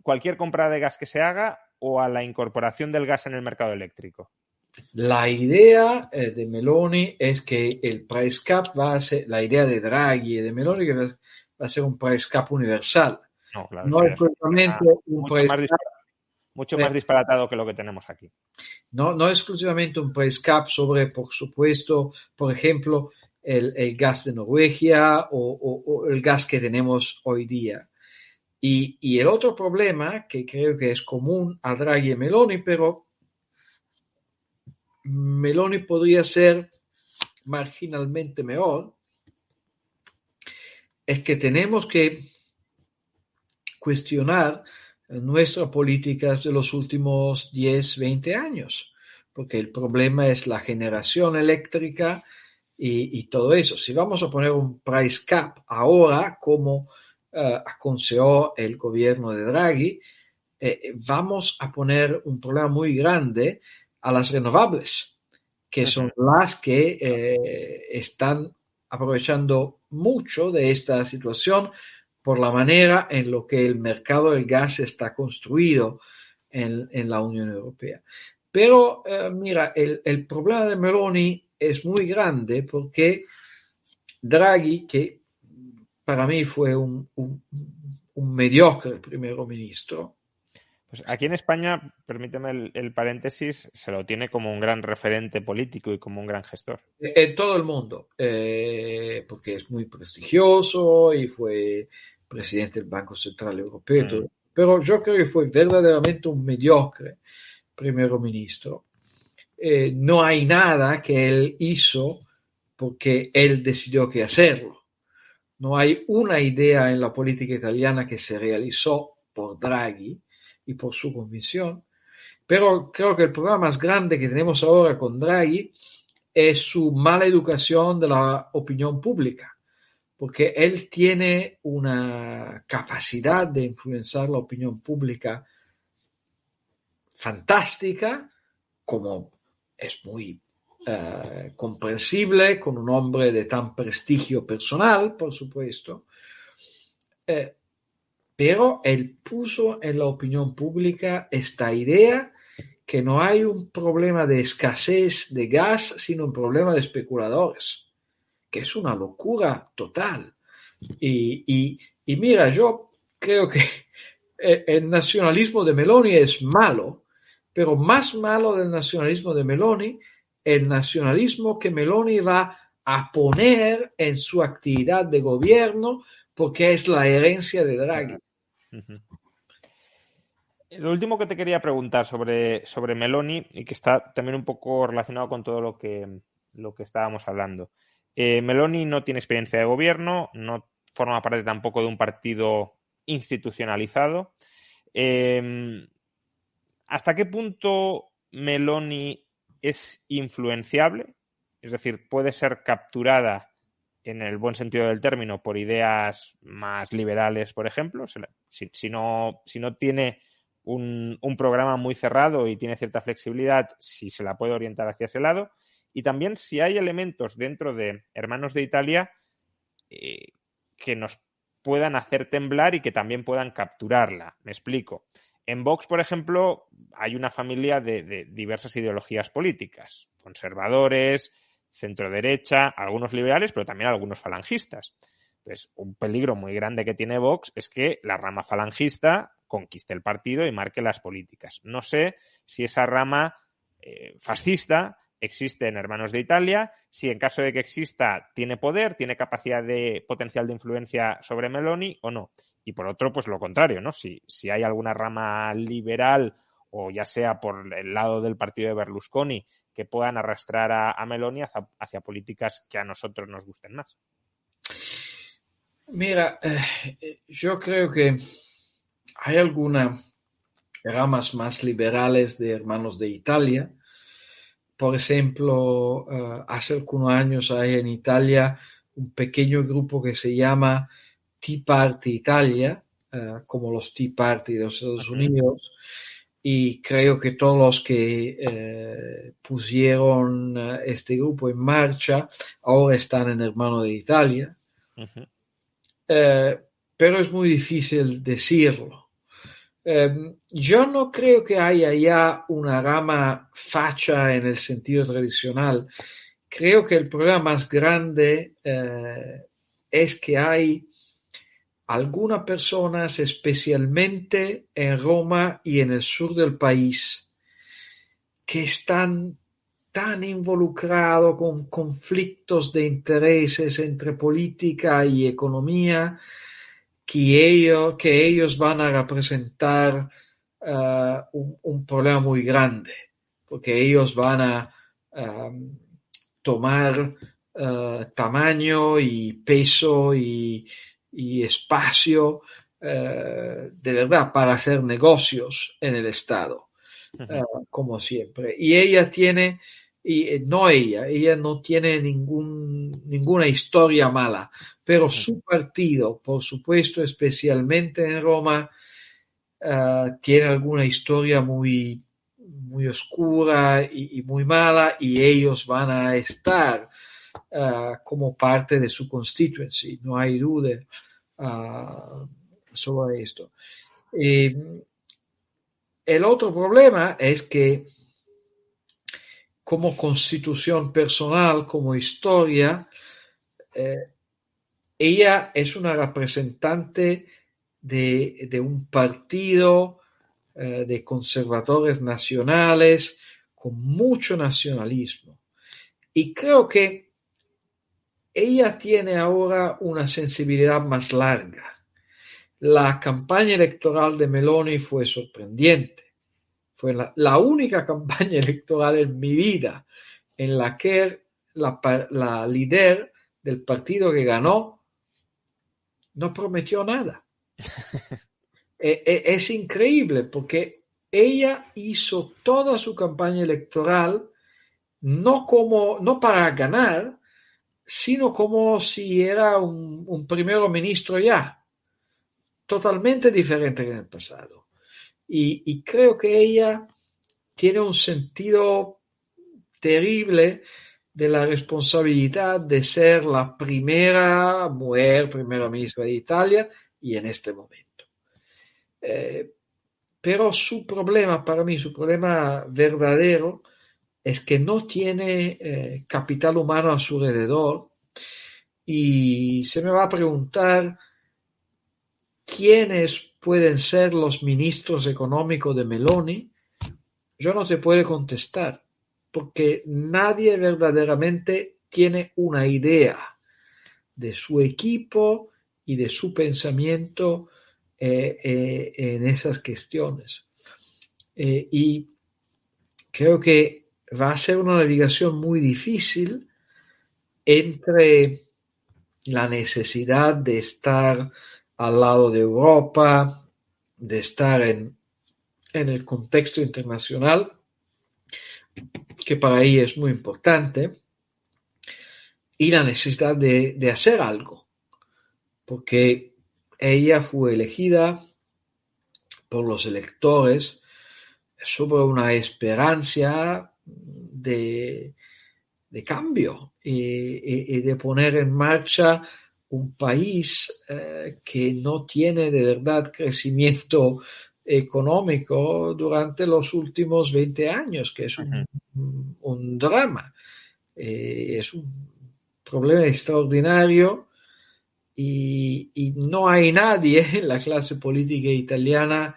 cualquier compra de gas que se haga o a la incorporación del gas en el mercado eléctrico? La idea de Meloni es que el price cap va a ser, la idea de Draghi y de Meloni, que va a ser un price cap universal. No, claro, No eso ya es es un solamente problema un price cap. mucho más disparatado que lo que tenemos aquí. No exclusivamente un price cap sobre, por supuesto, por ejemplo, el gas de Noruega o el gas que tenemos hoy día. Y el otro problema, que creo que es común a Draghi y Meloni, pero Meloni podría ser marginalmente mejor, es que tenemos que cuestionar nuestras políticas de los últimos 10, 20 años, porque el problema es la generación eléctrica y todo eso. Si vamos a poner un price cap ahora, como aconsejó el gobierno de Draghi, vamos a poner un problema muy grande a las renovables, que son las que están aprovechando mucho de esta situación por la manera en lo que el mercado del gas está construido en la Unión Europea. Pero mira, el problema de Meloni es muy grande porque Draghi, que para mí fue un mediocre primer ministro. Pues aquí en España, permíteme el paréntesis, se lo tiene como un gran referente político y como un gran gestor. En todo el mundo, porque es muy prestigioso y fue presidente del Banco Central Europeo. Pero yo creo que fue verdaderamente un mediocre primer ministro. No hay nada que él hizo porque él decidió que hacerlo. No hay una idea en la política italiana que se realizó por Draghi y por su convicción. Pero creo que el problema más grande que tenemos ahora con Draghi es su mala educación de la opinión pública, porque él tiene una capacidad de influenciar la opinión pública fantástica, como es muy comprensible con un hombre de tan prestigio personal, por supuesto, pero él puso en la opinión pública esta idea que no hay un problema de escasez de gas, sino un problema de especuladores, que es una locura total. Y mira, yo creo que el nacionalismo de Meloni es malo, pero más malo del nacionalismo de Meloni, el nacionalismo que Meloni va a poner en su actividad de gobierno, porque es la herencia de Draghi. Lo último que te quería preguntar sobre Meloni, y que está también un poco relacionado con todo lo que estábamos hablando. Meloni no tiene experiencia de gobierno, no forma parte tampoco de un partido institucionalizado. ¿Hasta qué punto Meloni es influenciable? Es decir, puede ser capturada en el buen sentido del término por ideas más liberales, por ejemplo. Si no tiene un programa muy cerrado y tiene cierta flexibilidad, si se la puede orientar hacia ese lado. Y también si hay elementos dentro de Hermanos de Italia que nos puedan hacer temblar y que también puedan capturarla. Me explico. En Vox, por ejemplo, hay una familia de diversas ideologías políticas, conservadores, centro-derecha, algunos liberales, pero también algunos falangistas. Entonces, un peligro muy grande que tiene Vox es que la rama falangista conquiste el partido y marque las políticas. No sé si esa rama fascista existe en Hermanos de Italia, si en caso de que exista tiene poder, tiene capacidad de potencial de influencia sobre Meloni o no. Y por otro, pues lo contrario, ¿no? Si hay alguna rama liberal o ya sea por el lado del partido de Berlusconi, que puedan arrastrar a Meloni hacia políticas que a nosotros nos gusten más? Mira, yo creo que hay algunas ramas más liberales de Hermanos de Italia. Por ejemplo, hace algunos años hay en Italia un pequeño grupo que se llama Tea Party Italia, como los Tea Party de los Estados Unidos, y creo que todos los que pusieron este grupo en marcha ahora están en Hermano de Italia. Pero es muy difícil decirlo. Yo no creo que haya ya una rama facha en el sentido tradicional. Creo que el problema más grande es que hay algunas personas, especialmente en Roma y en el sur del país, que están tan involucrados con conflictos de intereses entre política y economía que ellos van a representar un problema muy grande, porque ellos van a tomar tamaño y peso y espacio de verdad para hacer negocios en el Estado, como siempre. Y ella tiene, ella no tiene ninguna historia mala, pero su partido, por supuesto, especialmente en Roma, tiene alguna historia muy, muy oscura y muy mala, y ellos van a estar como parte de su constituency, no hay duda sobre esto. El otro problema es que como constitución personal, como historia, ella es una representante de un partido de conservadores nacionales con mucho nacionalismo. Y creo que ella tiene ahora una sensibilidad más larga. La campaña electoral de Meloni fue sorprendente. Fue la única campaña electoral en mi vida en la que la líder del partido que ganó no prometió nada. Es increíble porque ella hizo toda su campaña electoral no para ganar, sino como si era un primer ministro ya, totalmente diferente que en el pasado. Y creo que ella tiene un sentido terrible de la responsabilidad de ser la primera mujer primera ministra de Italia y en este momento. Pero su problema, para mí, su problema verdadero es que no tiene capital humano a su alrededor, y se me va a preguntar quiénes pueden ser los ministros económicos de Meloni. Yo no te puedo contestar porque nadie verdaderamente tiene una idea de su equipo y de su pensamiento en esas cuestiones. Y creo que va a ser una navegación muy difícil entre la necesidad de estar al lado de Europa, de estar en el contexto internacional, que para ella es muy importante, y la necesidad de hacer algo, porque ella fue elegida por los electores sobre una esperanza de cambio y de poner en marcha un país que no tiene de verdad crecimiento económico durante los últimos 20 años, que es un drama. Es un problema extraordinario y no hay nadie en la clase política italiana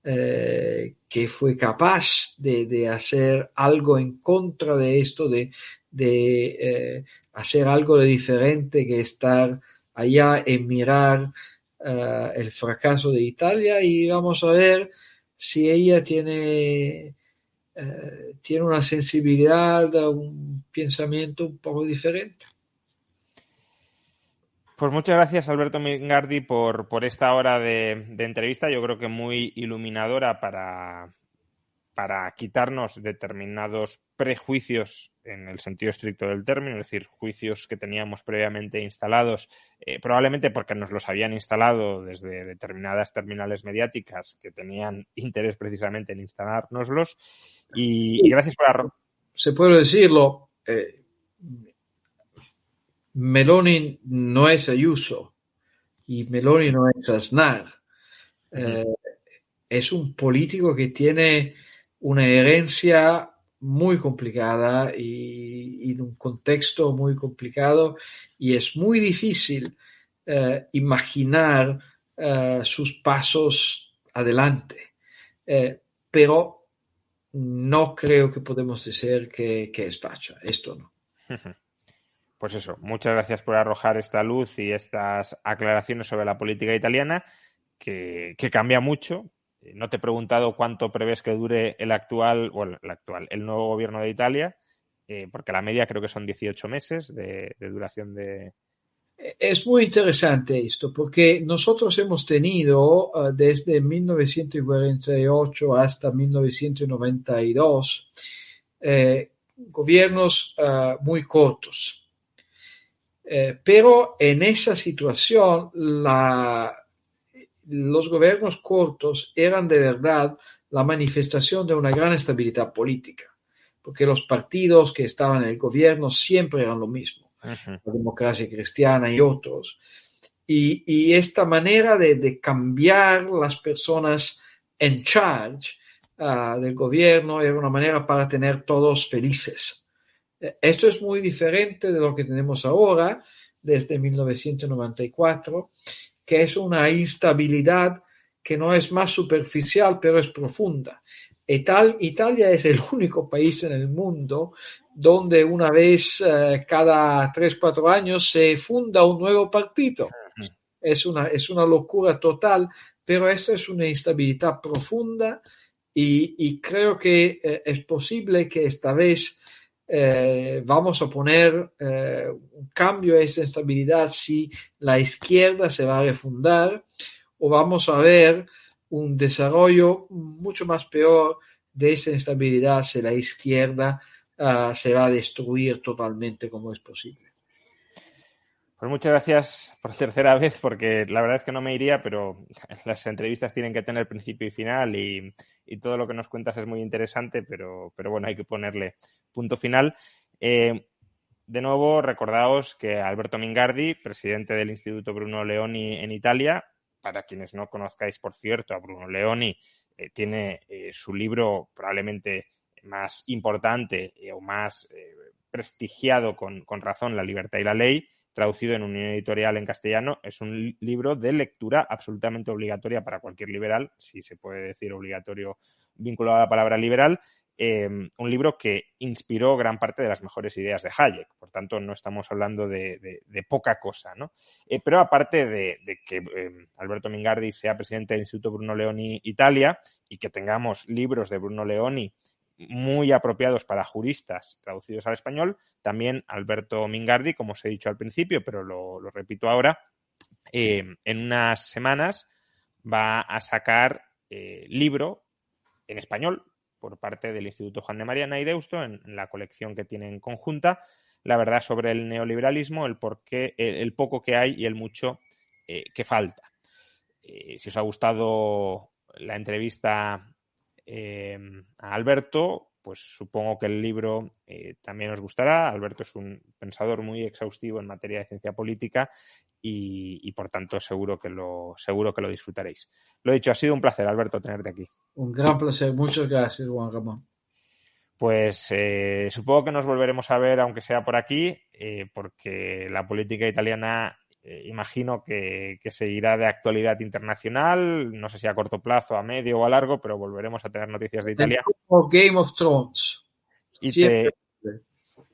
que fue capaz de hacer algo en contra de esto, de hacer algo de diferente que estar allá en mirar el fracaso de Italia. Y vamos a ver si ella tiene una sensibilidad, un pensamiento un poco diferente. Pues muchas gracias, Alberto Mingardi, por esta hora de entrevista. Yo creo que muy iluminadora para quitarnos determinados prejuicios en el sentido estricto del término, es decir, juicios que teníamos previamente instalados, probablemente porque nos los habían instalado desde determinadas terminales mediáticas que tenían interés precisamente en instalárnoslos. Y gracias por... Se puede decirlo, Meloni no es Ayuso y Meloni no es Aznar. Es un político que tiene una herencia muy complicada y un contexto muy complicado, y es muy difícil imaginar sus pasos adelante. Pero no creo que podemos decir que es facha. Esto no. Pues eso, muchas gracias por arrojar esta luz y estas aclaraciones sobre la política italiana, que cambia mucho. No te he preguntado cuánto prevés que dure el nuevo gobierno de Italia, porque la media creo que son 18 meses de duración de... Es muy interesante esto, porque nosotros hemos tenido desde 1948 hasta 1992 gobiernos muy cortos. Pero en esa situación los gobiernos cortos eran de verdad la manifestación de una gran estabilidad política, porque los partidos que estaban en el gobierno siempre eran lo mismo, la democracia cristiana y otros. Y esta manera de cambiar las personas en charge del gobierno era una manera para tener todos felices. Esto es muy diferente de lo que tenemos ahora, desde 1994, que es una instabilidad que no es más superficial, pero es profunda. Italia es el único país en el mundo donde una vez cada 3-4 años se funda un nuevo partido. Es una locura total, pero esta es una instabilidad profunda y creo que es posible que esta vez vamos a poner un cambio a esa estabilidad si la izquierda se va a refundar, o vamos a ver un desarrollo mucho más peor de esa instabilidad si la izquierda se va a destruir totalmente, como es posible. Pues muchas gracias por tercera vez, porque la verdad es que no me iría, pero las entrevistas tienen que tener principio y final y todo lo que nos cuentas es muy interesante, pero bueno, hay que ponerle punto final. De nuevo, recordaos que Alberto Mingardi, presidente del Instituto Bruno Leoni en Italia, para quienes no conozcáis, por cierto, a Bruno Leoni, tiene su libro probablemente más importante o más prestigiado con razón, La libertad y la ley, traducido en Unión Editorial en castellano. Es un libro de lectura absolutamente obligatoria para cualquier liberal, si se puede decir obligatorio vinculado a la palabra liberal. Un libro que inspiró gran parte de las mejores ideas de Hayek. Por tanto, no estamos hablando de poca cosa, ¿no? Pero aparte de que Alberto Mingardi sea presidente del Instituto Bruno Leoni Italia y que tengamos libros de Bruno Leoni muy apropiados para juristas traducidos al español, también Alberto Mingardi, como os he dicho al principio, pero lo repito ahora, en unas semanas va a sacar libro en español por parte del Instituto Juan de Mariana y Deusto en la colección que tienen conjunta, la verdad sobre el neoliberalismo, el poco que hay y el mucho que falta. Si os ha gustado la entrevista a Alberto, pues supongo que el libro también os gustará. Alberto es un pensador muy exhaustivo en materia de ciencia política y por tanto seguro que lo disfrutaréis. Lo dicho, ha sido un placer, Alberto, tenerte aquí. Un gran placer. Muchas gracias, Juan Ramón. Pues supongo que nos volveremos a ver, aunque sea por aquí, porque la política italiana imagino que seguirá de actualidad internacional, no sé si a corto plazo, a medio o a largo, pero volveremos a tener noticias de Italia. Como Game of Thrones. Y Siempre.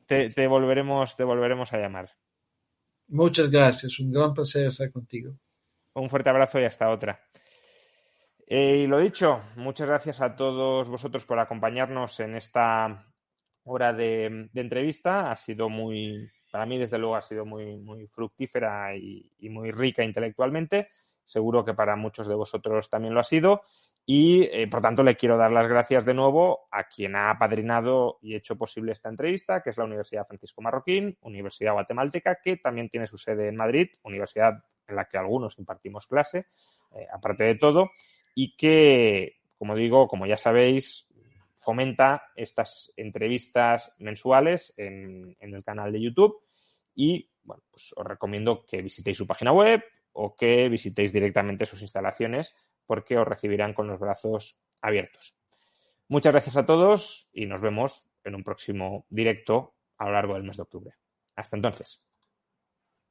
te volveremos a llamar. Muchas gracias. Un gran placer estar contigo. Un fuerte abrazo y hasta otra. Y lo dicho, muchas gracias a todos vosotros por acompañarnos en esta hora de entrevista. Ha sido para mí desde luego ha sido muy fructífera y muy rica intelectualmente. Seguro que para muchos de vosotros también lo ha sido. Y por tanto le quiero dar las gracias de nuevo a quien ha apadrinado y hecho posible esta entrevista, que es la Universidad Francisco Marroquín, Universidad Guatemalteca, que también tiene su sede en Madrid, universidad en la que algunos impartimos clase, aparte de todo, y que, como digo, como ya sabéis, fomenta estas entrevistas mensuales en el canal de YouTube y bueno, pues os recomiendo que visitéis su página web o que visitéis directamente sus instalaciones porque os recibirán con los brazos abiertos. Muchas gracias a todos y nos vemos en un próximo directo a lo largo del mes de octubre. Hasta entonces.